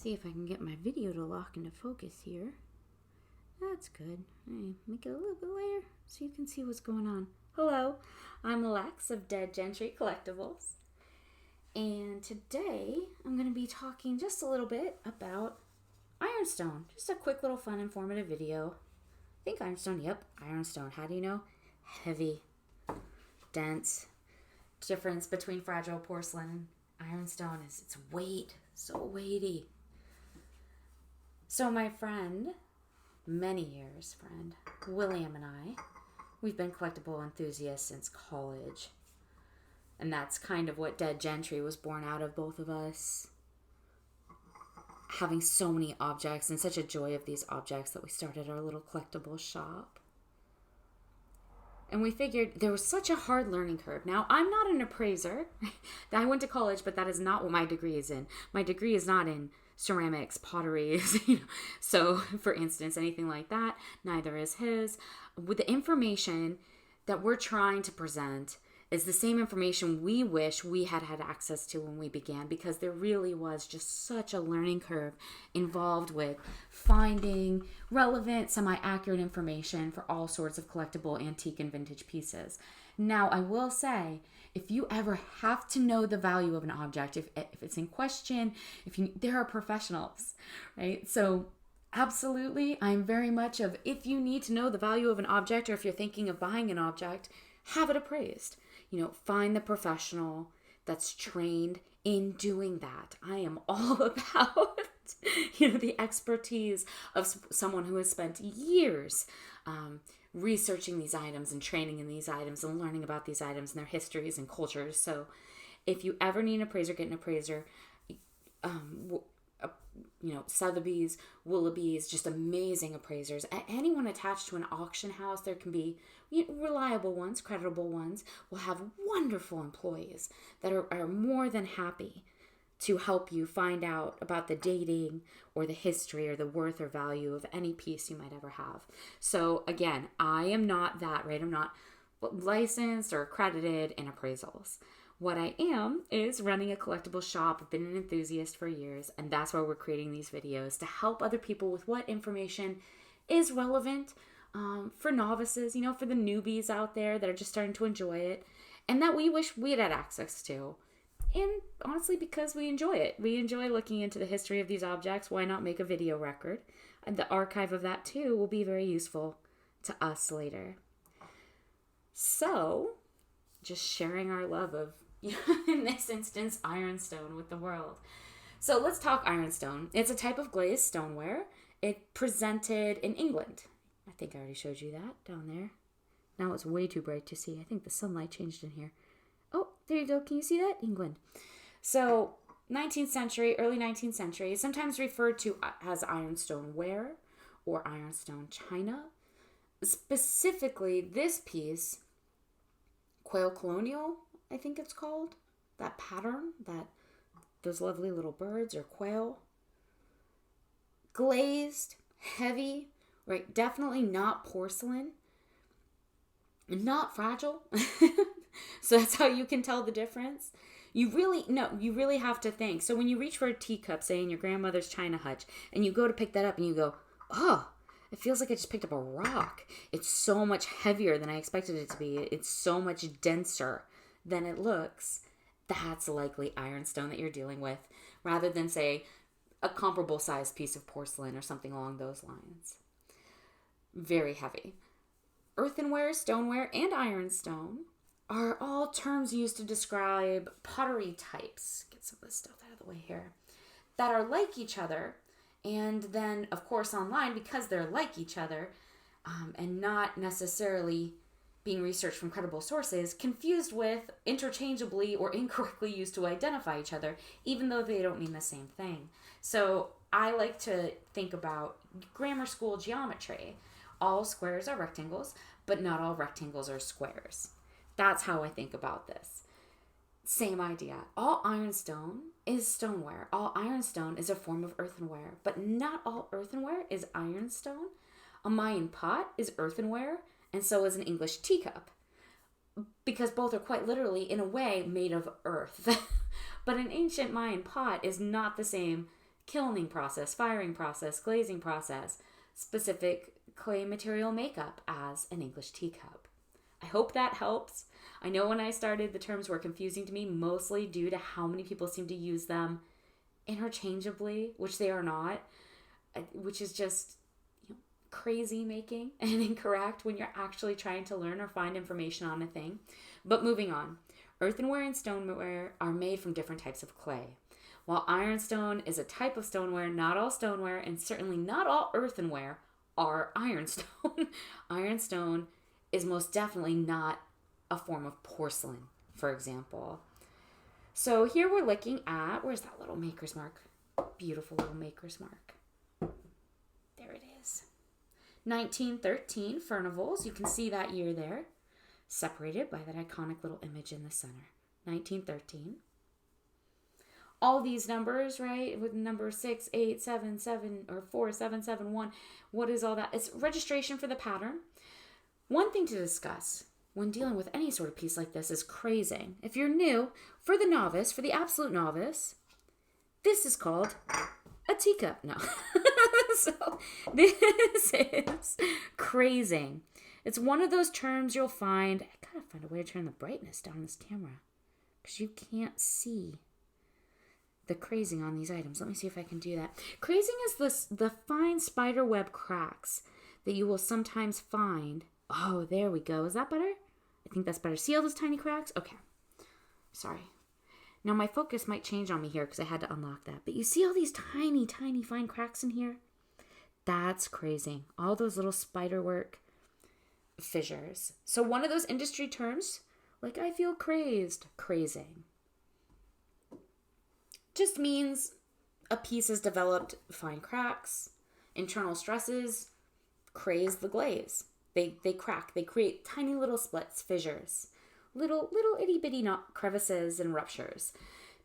See if I can get my video to lock into focus here. That's good. Make it a little bit later so you can see what's going on. Hello, I'm Lex of Deadgentry Collectables. And today I'm going to be talking just a little bit about Ironstone. Just a quick little fun, informative video. I think Ironstone, yep, Ironstone. How do you know? Heavy, dense. Difference between fragile porcelain and Ironstone is its weight. So weighty. So my friend, many years friend, William and I, we've been collectible enthusiasts since college. And that's kind of what Deadgentry was born out of, both of us. Having so many objects and such a joy of these objects that we started our little collectible shop. And we figured there was such a hard learning curve. Now, I'm not an appraiser. I went to college, but that is not what my degree is in. My degree is not in ceramics, pottery, so for instance, anything like that. Neither is his. With the information that we're trying to present is the same information we wish we had had access to when we began, because there really was just such a learning curve involved with finding relevant, semi-accurate information for all sorts of collectible, antique, and vintage pieces. Now, I will say, if you ever have to know the value of an object, if it's in question, there are professionals, right? So absolutely, I'm very much of, if you need to know the value of an object, or if you're thinking of buying an object, have it appraised. Find the professional that's trained in doing that. I am all about, the expertise of someone who has spent years researching these items and training in these items and learning about these items and their histories and cultures. So if you ever need an appraiser, get an appraiser. Sotheby's, Willoughby's, just amazing appraisers. Anyone attached to an auction house, there can be reliable ones, credible ones, will have wonderful employees that are more than happy to help you find out about the dating or the history or the worth or value of any piece you might ever have. So again, I am not that, right? I'm not licensed or accredited in appraisals. What I am is running a collectible shop. I've been an enthusiast for years, and that's why we're creating these videos, to help other people with what information is relevant for novices, for the newbies out there that are just starting to enjoy it, and that we wish we had access to. And honestly, because we enjoy it. We enjoy looking into the history of these objects. Why not make a video record? And the archive of that, too, will be very useful to us later. So, just sharing our love of, in this instance, Ironstone with the world. So let's talk Ironstone. It's a type of glazed stoneware. It presented in England. I think I already showed you that down there. Now it's way too bright to see. I think the sunlight changed in here. Oh, there you go. Can you see that? England. So 19th century, early 19th century, sometimes referred to as Ironstone ware or Ironstone china. Specifically, this piece, Quail Colonial, I think it's called, that pattern, those lovely little birds or quail. Glazed, heavy, right? Definitely not porcelain, not fragile. So that's how you can tell the difference. You really have to think. So when you reach for a teacup, say in your grandmother's china hutch, and you go to pick that up and you go, oh, it feels like I just picked up a rock. It's so much heavier than I expected it to be. It's so much denser than it looks. That's likely Ironstone that you're dealing with, rather than, say, a comparable sized piece of porcelain or something along those lines. Very heavy. Earthenware, stoneware, and Ironstone are all terms used to describe pottery types. Get some of this stuff out of the way here. That are like each other, and then, of course, online, because they're like each other, and not necessarily being researched from credible sources, confused with, interchangeably or incorrectly used to identify each other, even though they don't mean the same thing. So I like to think about grammar school geometry. All squares are rectangles, but not all rectangles are squares. That's how I think about this. Same idea. All ironstone is stoneware. All ironstone is a form of earthenware, but not all earthenware is ironstone. A Mayan pot is earthenware, and so is an English teacup, because both are quite literally, in a way, made of earth. But an ancient Mayan pot is not the same kilning process, firing process, glazing process, specific clay material makeup as an English teacup. I hope that helps. I know when I started, the terms were confusing to me, mostly due to how many people seem to use them interchangeably, which they are not, which is just crazy making and incorrect when you're actually trying to learn or find information on a thing. But moving on, earthenware and stoneware are made from different types of clay. While ironstone is a type of stoneware, not all stoneware and certainly not all earthenware are ironstone. Ironstone is most definitely not a form of porcelain, for example. So here we're looking at, where's that little maker's mark? Beautiful little maker's mark. There it is. 1913 FURNIVALS. You can see that year there, separated by that iconic little image in the center. 1913. All these numbers, right, with number 6877 or 4771, what is all that? It's registration for the pattern. One thing to discuss when dealing with any sort of piece like this is crazing. If you're new, for the novice, for the absolute novice, this is called a teacup. No. So this is crazing. It's one of those terms you'll find. I gotta find a way to turn the brightness down on this camera because you can't see the crazing on these items. Let me see if I can do that. Crazing is the fine spider web cracks that you will sometimes find. Oh, there we go. Is that better? I think that's better. See all those tiny cracks? Okay. Sorry. Now my focus might change on me here because I had to unlock that. But you see all these tiny, tiny fine cracks in here? That's crazing. All those little spiderwork fissures. So one of those industry terms, like I feel crazed, crazing, just means a piece has developed fine cracks, internal stresses, craze the glaze. They crack. They create tiny little splits, fissures, little itty bitty crevices and ruptures.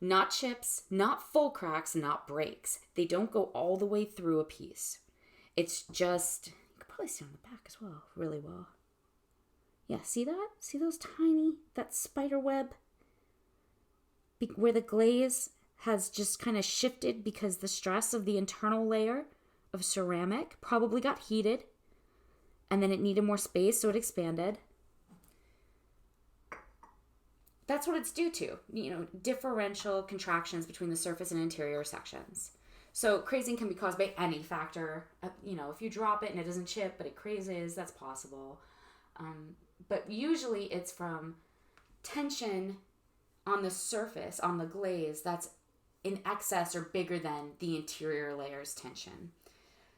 Not chips, not full cracks, not breaks. They don't go all the way through a piece. It's just, you can probably see on the back as well, really well. Yeah, see that? See those tiny, that spider web? Where the glaze has just kind of shifted because the stress of the internal layer of ceramic probably got heated and then it needed more space, so it expanded. That's what it's due to, differential contractions between the surface and interior sections. So crazing can be caused by any factor. If you drop it and it doesn't chip, but it crazes, that's possible. But usually it's from tension on the surface, on the glaze, that's in excess or bigger than the interior layer's tension.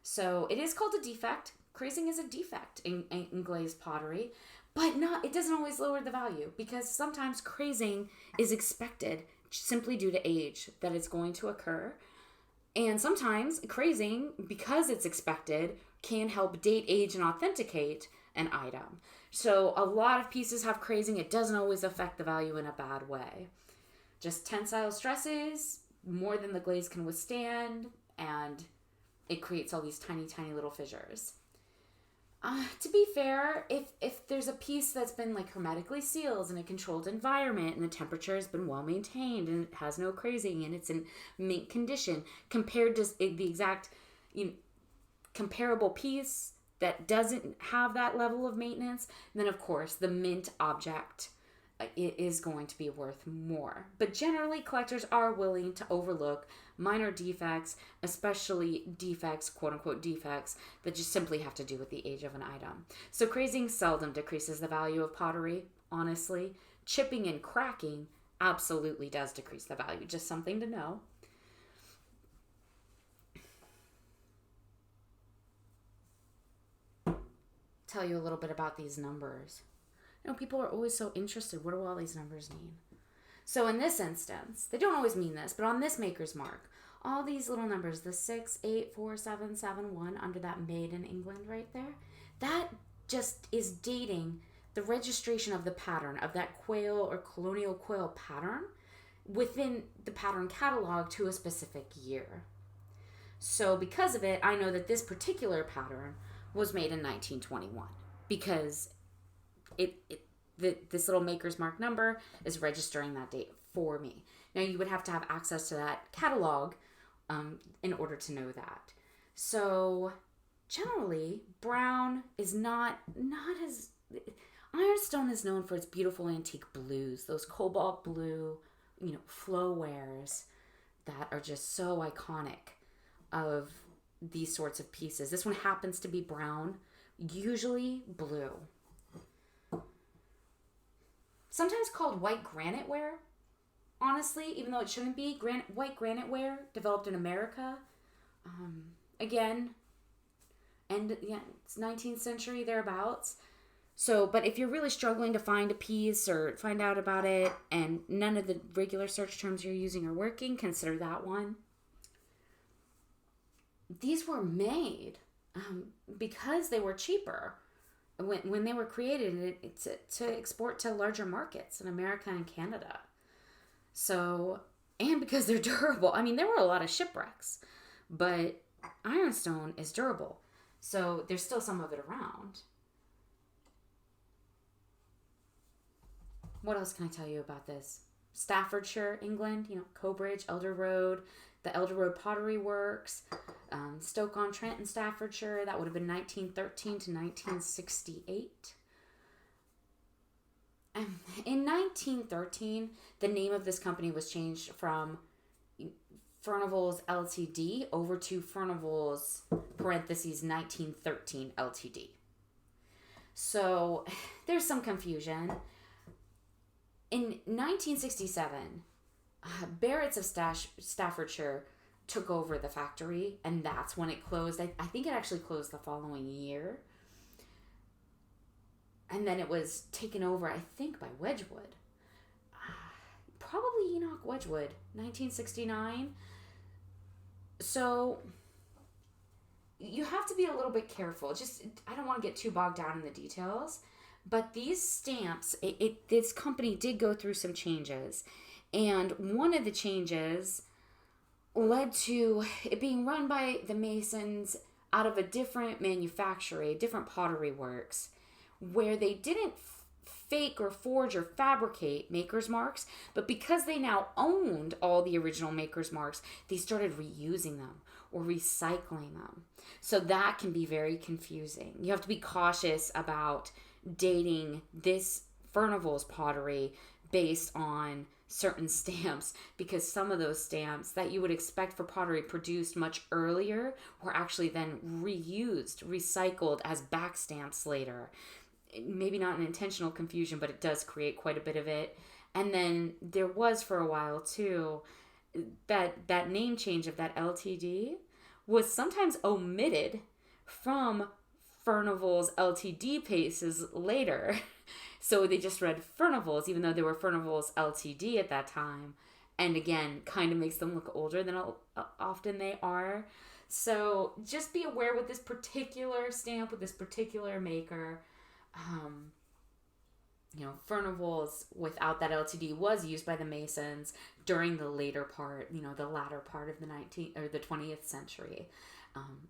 So it is called a defect. Crazing is a defect in glazed pottery, but it doesn't always lower the value because sometimes crazing is expected simply due to age, that it's going to occur. And sometimes crazing, because it's expected, can help date, age, and authenticate an item. So a lot of pieces have crazing. It doesn't always affect the value in a bad way. Just tensile stresses, more than the glaze can withstand, and it creates all these tiny, tiny little fissures. To be fair, if there's a piece that's been hermetically sealed in a controlled environment and the temperature has been well maintained and it has no crazing and it's in mint condition compared to the exact comparable piece that doesn't have that level of maintenance, then of course the mint object is going to be worth more. But generally, collectors are willing to overlook minor defects, especially defects, quote-unquote defects, that just simply have to do with the age of an item. So crazing seldom decreases the value of pottery, honestly. Chipping and cracking absolutely does decrease the value. Just something to know. Tell you a little bit about these numbers. People are always so interested. What do all these numbers mean? So in this instance, they don't always mean this, but on this maker's mark, all these little numbers, the 684771 under that made in England right there, that just is dating the registration of the pattern, of that quail or colonial quail pattern within the pattern catalog to a specific year. So because of it, I know that this particular pattern was made in 1921 because this little maker's mark number is registering that date for me. Now you would have to have access to that catalog in order to know that. So generally, brown is not as... Ironstone is known for its beautiful antique blues, those cobalt blue, flow wares that are just so iconic of these sorts of pieces. This one happens to be brown, usually blue. Sometimes called white granite ware, honestly, even though it shouldn't be. White granite ware, developed in America. Again, it's 19th century, thereabouts. So, but if you're really struggling to find a piece or find out about it and none of the regular search terms you're using are working, consider that one. These were made because they were cheaper when they were created to export to larger markets in America and Canada. So, and because they're durable. I mean, there were a lot of shipwrecks, but Ironstone is durable. So there's still some of it around. What else can I tell you about this? Staffordshire, England, Cobridge, Elder Road, the Elder Road Pottery Works, Stoke-on-Trent in Staffordshire. That would have been 1913 to 1968. In 1913, the name of this company was changed from FURNIVALS Ltd. over to FURNIVALS (1913) Ltd. So there's some confusion. In 1967, Barrett's of Staffordshire took over the factory, and that's when it closed. I think it actually closed the following year. And then it was taken over, I think, by Wedgwood. Probably Enoch Wedgwood, 1969. So you have to be a little bit careful. I don't want to get too bogged down in the details. But these stamps, this company did go through some changes. And one of the changes led to it being run by the Masons out of a different manufactory, different pottery works, where they didn't fake or forge or fabricate maker's marks, but because they now owned all the original maker's marks, they started reusing them or recycling them. So that can be very confusing. You have to be cautious about dating this FURNIVALS pottery based on certain stamps, because some of those stamps that you would expect for pottery produced much earlier were actually then reused, recycled as back stamps later. Maybe not an intentional confusion, but it does create quite a bit of it. And then there was for a while too, that name change of that LTD was sometimes omitted from FURNIVALS Ltd. Pieces later. So they just read FURNIVALS, even though they were FURNIVALS Ltd. At that time. And again, kind of makes them look older than often they are. So just be aware with this particular stamp, with this particular maker. FURNIVALS without that LTD was used by the Masons during the later part, the latter part of the 20th century.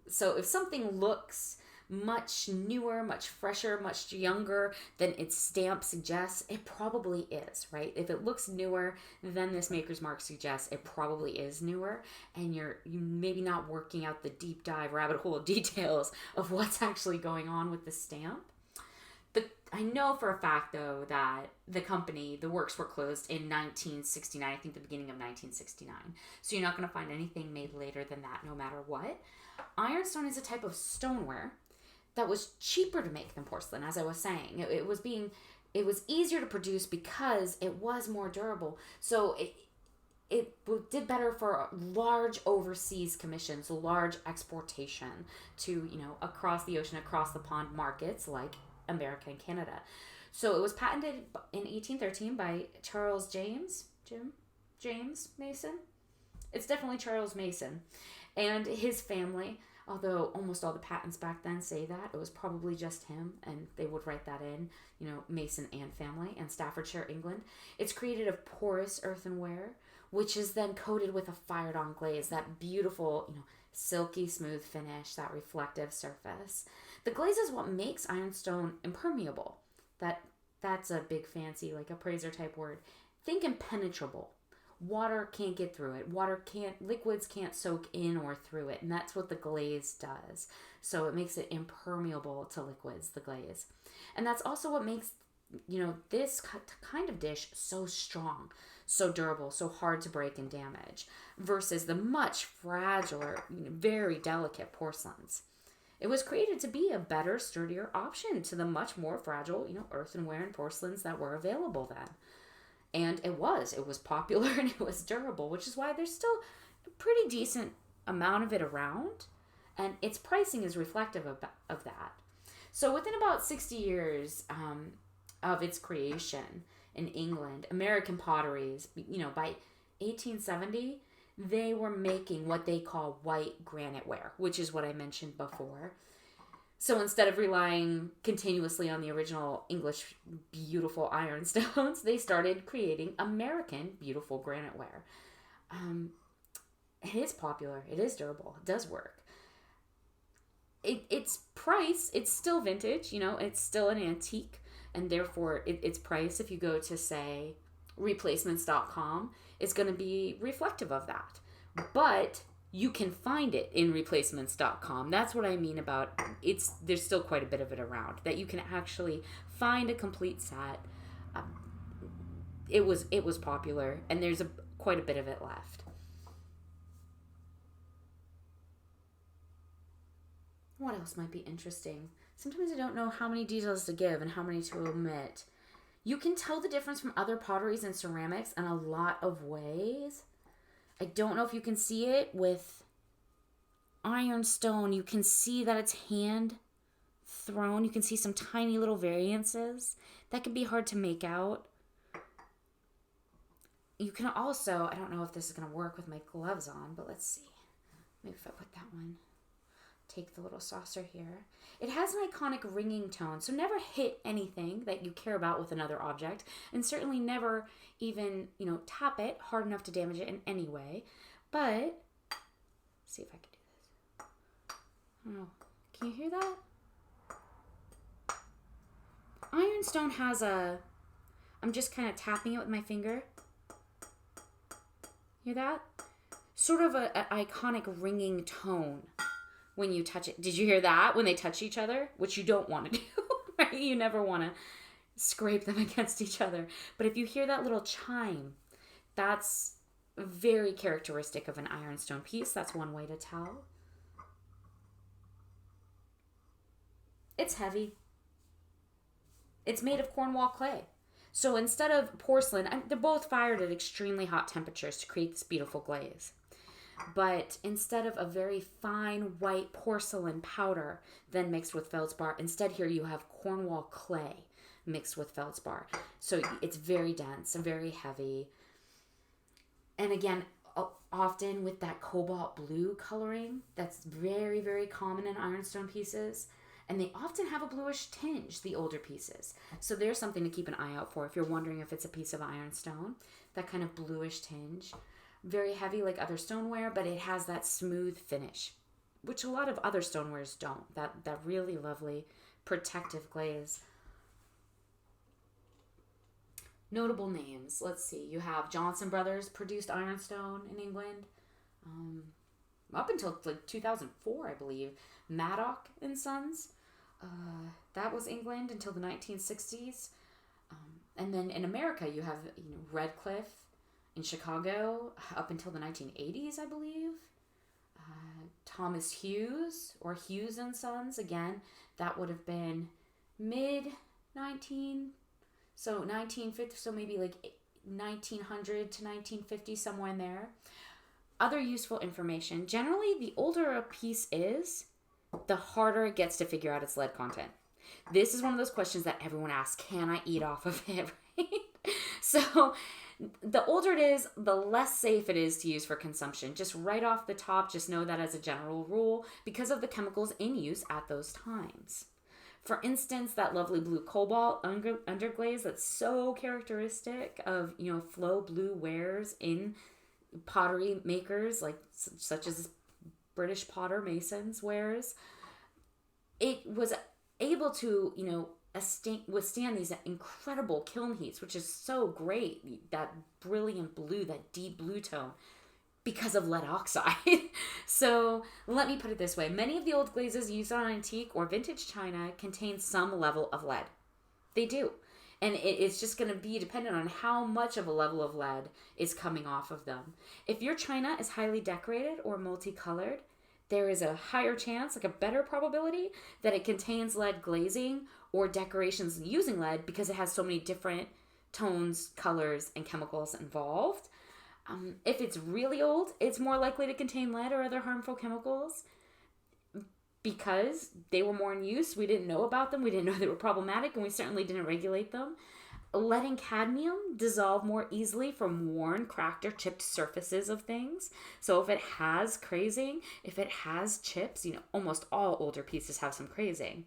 So if something looks much newer, much fresher, much younger than its stamp suggests, it probably is, right? If it looks newer than this maker's mark suggests, it probably is newer, and you maybe not working out the deep dive rabbit hole details of what's actually going on with the stamp. I know for a fact, though, that the works were closed in 1969, I think the beginning of 1969. So you're not going to find anything made later than that, no matter what. Ironstone is a type of stoneware that was cheaper to make than porcelain, as I was saying. It was easier to produce because it was more durable. So it did better for large overseas commissions, large exportation to, across the ocean, across the pond markets like America and Canada. So it was patented in 1813 by Charles James Mason. It's definitely Charles Mason and his family, although almost all the patents back then say that. It was probably just him, and they would write that in, Mason and family, and Staffordshire, England. It's created of porous earthenware, which is then coated with a fired-on glaze, that beautiful, silky smooth finish, that reflective surface. The glaze is what makes ironstone impermeable. That's a big fancy, like appraiser type word. Think impenetrable water can't get through it. Liquids can't soak in or through it. And that's what the glaze does. So it makes it impermeable to liquids, the glaze. And that's also what makes, this kind of dish so strong, so durable, so hard to break and damage, versus the much fragiler, very delicate porcelains. It was created to be a better, sturdier option to the much more fragile, earthenware and porcelains that were available then. And it was popular and it was durable, which is why there's still a pretty decent amount of it around. And its pricing is reflective of that. So within about 60 years of its creation in England, American potteries, by 1870, they were making what they call white granite ware, which is what I mentioned before. So instead of relying continuously on the original English beautiful ironstones, they started creating American beautiful granite ware. It is popular. It is durable. It does work. Its price, it's still vintage, it's still an antique, and therefore its price, if you go to, say, replacements.com, is going to be reflective of that. But you can find it in replacements.com. That's what I mean about there's still quite a bit of it around that you can actually find a complete set. It was popular, and there's quite a bit of it left. What else might be interesting? Sometimes I don't know how many details to give and how many to omit. You can tell the difference from other potteries and ceramics in a lot of ways. I don't know if you can see it with Ironstone. You can see that it's hand thrown. You can see some tiny little variances. That can be hard to make out. You can also, I don't know if this is going to work with my gloves on, but let's see. Maybe if I put that one. Take the little saucer here. It has an iconic ringing tone, so never hit anything that you care about with another object, and certainly never even, tap it hard enough to damage it in any way. But, let's see if I can do this. I don't know. Can you hear that? Ironstone has I'm just kind of tapping it with my finger. Hear that? Sort of an iconic ringing tone. When you touch it. Did you hear that? When they touch each other, which you don't want to do, right? You never want to scrape them against each other. But if you hear that little chime, that's very characteristic of an ironstone piece. That's one way to tell. It's heavy. It's made of Cornwall clay. So instead of porcelain, they're both fired at extremely hot temperatures to create this beautiful glaze. But instead of a very fine white porcelain powder then mixed with feldspar, instead here you have Cornwall clay mixed with feldspar. So it's very dense and very heavy. And again, often with that cobalt blue coloring, that's very, very common in ironstone pieces. And they often have a bluish tinge, the older pieces. So there's something to keep an eye out for if you're wondering if it's a piece of ironstone, that kind of bluish tinge. Very heavy like other stoneware, but it has that smooth finish, which a lot of other stonewares don't. That really lovely protective glaze. Notable names. Let's see. You have Johnson Brothers produced ironstone in England up until like 2004, I believe. Maddock and Sons. That was England until the 1960s. And then in America, you have Redcliffe in Chicago up until the 1980s, I believe. Thomas Hughes or Hughes and Sons, again, that would have been mid-1950, so maybe like 1900 to 1950, somewhere in there. Other useful information. Generally, the older a piece is, the harder it gets to figure out its lead content. This is one of those questions that everyone asks, can I eat off of it, right? So the older it is, the less safe it is to use for consumption. Just right off the top, just know that as a general rule because of the chemicals in use at those times. For instance, that lovely blue cobalt underglaze that's so characteristic of, flow blue wares in pottery makers, like such as British potter masons wares. It was able to, withstand these incredible kiln heats, which is so great. That brilliant blue, that deep blue tone, because of lead oxide. So let me put it this way. Many of the old glazes used on antique or vintage china contain some level of lead. They do. And it's just going to be dependent on how much of a level of lead is coming off of them. If your china is highly decorated or multicolored, there is a higher chance, like a better probability, that it contains lead glazing or decorations using lead because it has so many different tones, colors, and chemicals involved. If it's really old, it's more likely to contain lead or other harmful chemicals because they were more in use. We didn't know about them. We didn't know they were problematic, and we certainly didn't regulate them. Lead and cadmium dissolve more easily from worn, cracked, or chipped surfaces of things. So if it has crazing, if it has chips, almost all older pieces have some crazing,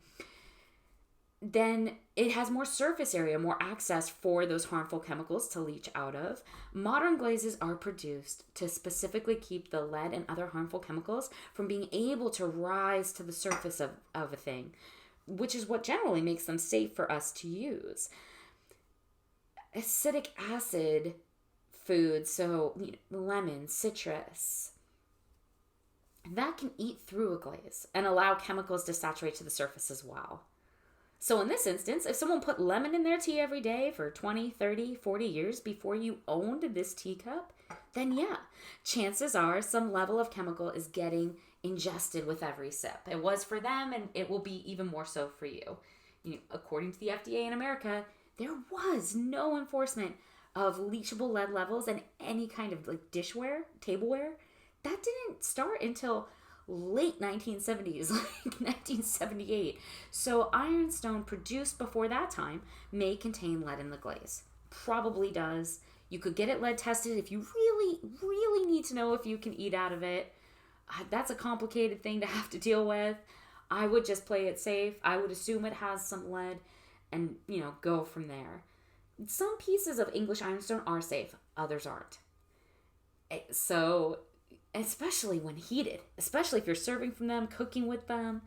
then it has more surface area, more access for those harmful chemicals to leach out of. Modern glazes are produced to specifically keep the lead and other harmful chemicals from being able to rise to the surface of a thing, which is what generally makes them safe for us to use. Acidic acid foods, so lemon, citrus, that can eat through a glaze and allow chemicals to saturate to the surface as well. So in this instance, if someone put lemon in their tea every day for 20, 30, 40 years before you owned this teacup, then yeah, chances are some level of chemical is getting ingested with every sip. It was for them, and it will be even more so for you. According to the FDA in America, there was no enforcement of leachable lead levels in any kind of dishware, tableware. That didn't start until late 1970s, like 1978. So Ironstone produced before that time may contain lead in the glaze. Probably does. You could get it lead tested if you really, really need to know if you can eat out of it. That's a complicated thing to have to deal with. I would just play it safe. I would assume it has some lead and, go from there. Some pieces of English ironstone are safe. Others aren't. So especially when heated, especially if you're serving from them, cooking with them,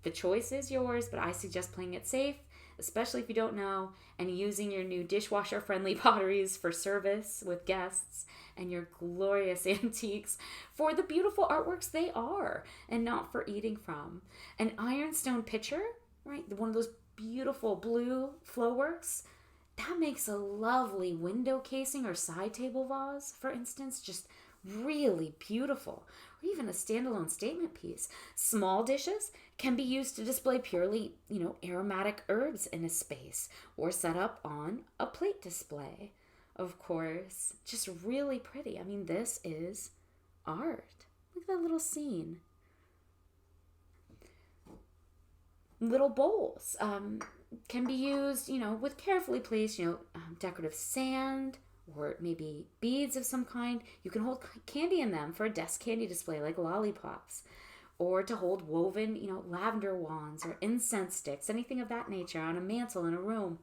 the choice is yours, but I suggest playing it safe, especially if you don't know, and using your new dishwasher-friendly potteries for service with guests and your glorious antiques for the beautiful artworks they are and not for eating from. An ironstone pitcher, right, one of those beautiful blue flowworks, that makes a lovely window casing or side table vase, for instance, just really beautiful, or even a standalone statement piece. Small dishes can be used to display purely, aromatic herbs in a space or set up on a plate display. Of course, just really pretty. I mean, this is art. Look at that little scene. Little bowls can be used, with carefully placed, decorative sand, or maybe beads of some kind. You can hold candy in them for a desk candy display like lollipops, or to hold woven, lavender wands or incense sticks, anything of that nature on a mantle in a room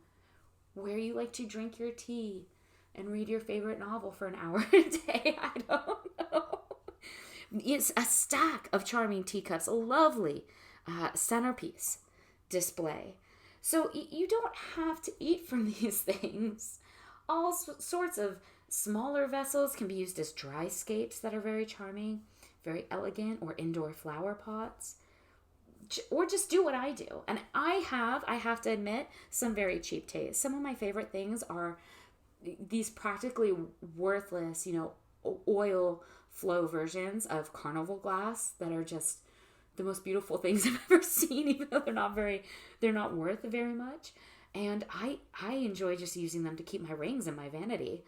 where you like to drink your tea and read your favorite novel for an hour a day. I don't know. It's a stack of charming teacups, a lovely centerpiece display. So you don't have to eat from these things. All sorts of smaller vessels can be used as dry scapes that are very charming, very elegant, or indoor flower pots. Or just do what I do. And I have to admit, some very cheap taste. Some of my favorite things are these practically worthless, oil flow versions of carnival glass that are just the most beautiful things I've ever seen, even though they're not worth very much. And I enjoy just using them to keep my rings and my vanity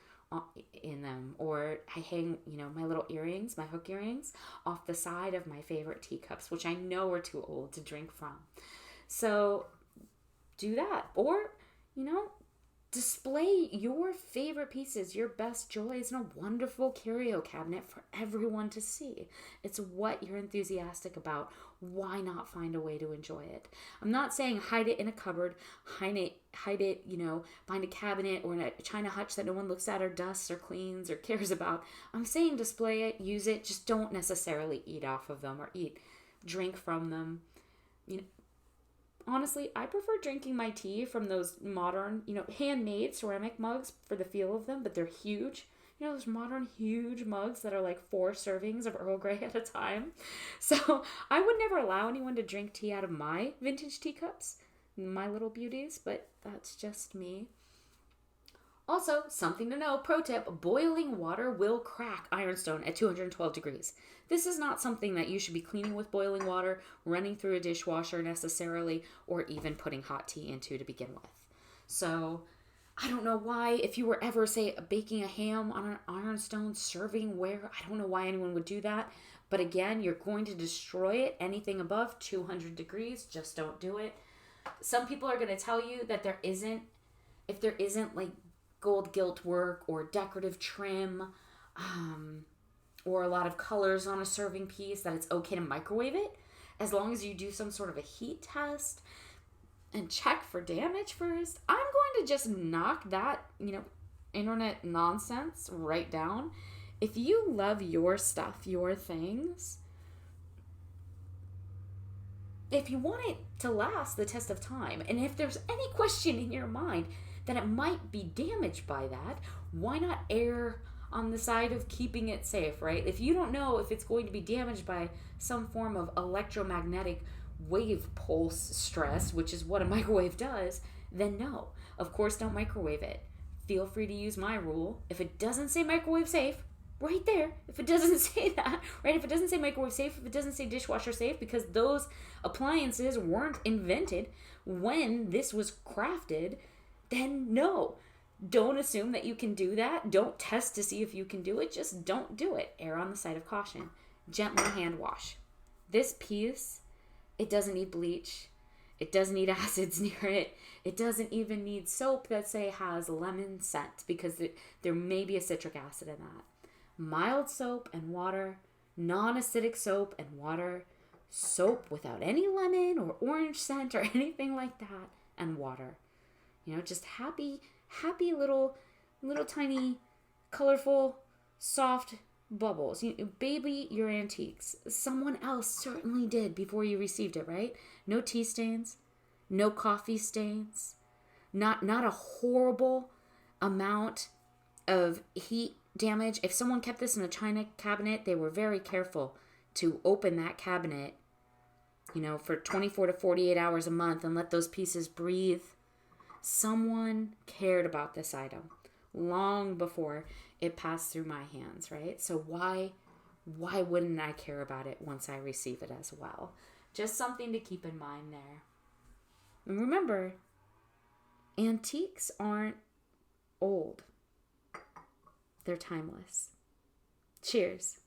in them. Or I hang, my little earrings, my hook earrings, off the side of my favorite teacups, which I know are too old to drink from. So do that. Or, display your favorite pieces, your best joys in a wonderful curio cabinet for everyone to see. It's what you're enthusiastic about. Why not find a way to enjoy it? I'm not saying hide it in a cupboard, hide it, find a cabinet or in a china hutch that no one looks at or dusts or cleans or cares about. I'm saying display it, use it, just don't necessarily eat off of them or drink from them. honestly, I prefer drinking my tea from those modern, handmade ceramic mugs for the feel of them, but they're huge. Those modern huge mugs that are like 4 servings of Earl Grey at a time. So I would never allow anyone to drink tea out of my vintage teacups, my little beauties, but that's just me. Also, something to know, pro tip, boiling water will crack ironstone at 212 degrees. This is not something that you should be cleaning with boiling water, running through a dishwasher necessarily, or even putting hot tea into to begin with. So, I don't know why, if you were ever, say, baking a ham on an ironstone servingware, I don't know why anyone would do that. But again, you're going to destroy it. Anything above 200 degrees, just don't do it. Some people are going to tell you that if there isn't like gold gilt work or decorative trim, or a lot of colors on a serving piece, that it's okay to microwave it as long as you do some sort of a heat test and check for damage first. I'm going to just knock that, internet nonsense right down. If you love your stuff, your things, if you want it to last the test of time, and if there's any question in your mind that it might be damaged by that, why not err on the side of keeping it safe, right? If you don't know if it's going to be damaged by some form of electromagnetic wave pulse stress, which is what a microwave does, then no. Of course, don't microwave it. Feel free to use my rule. If it doesn't say microwave safe, right there, if it doesn't say that, right? If it doesn't say microwave safe, if it doesn't say dishwasher safe, because those appliances weren't invented when this was crafted, then no. Don't assume that you can do that. Don't test to see if you can do it. Just don't do it. Err on the side of caution. Gently hand wash. This piece, it doesn't need bleach. It doesn't need acids near it. It doesn't even need soap that, say, has lemon scent, because there may be a citric acid in that. Mild soap and water, non-acidic soap and water, soap without any lemon or orange scent or anything like that, and water. Just happy little tiny, colorful, soft bubbles. Baby your antiques. Someone else certainly did before you received it, right? No tea stains, no coffee stains, not a horrible amount of heat damage. If someone kept this in a china cabinet, they were very careful to open that cabinet, for 24 to 48 hours a month and let those pieces breathe. Someone cared about this item long before it passed through my hands, right? So why wouldn't I care about it once I receive it as well? Just something to keep in mind there. And remember, antiques aren't old. They're timeless. Cheers.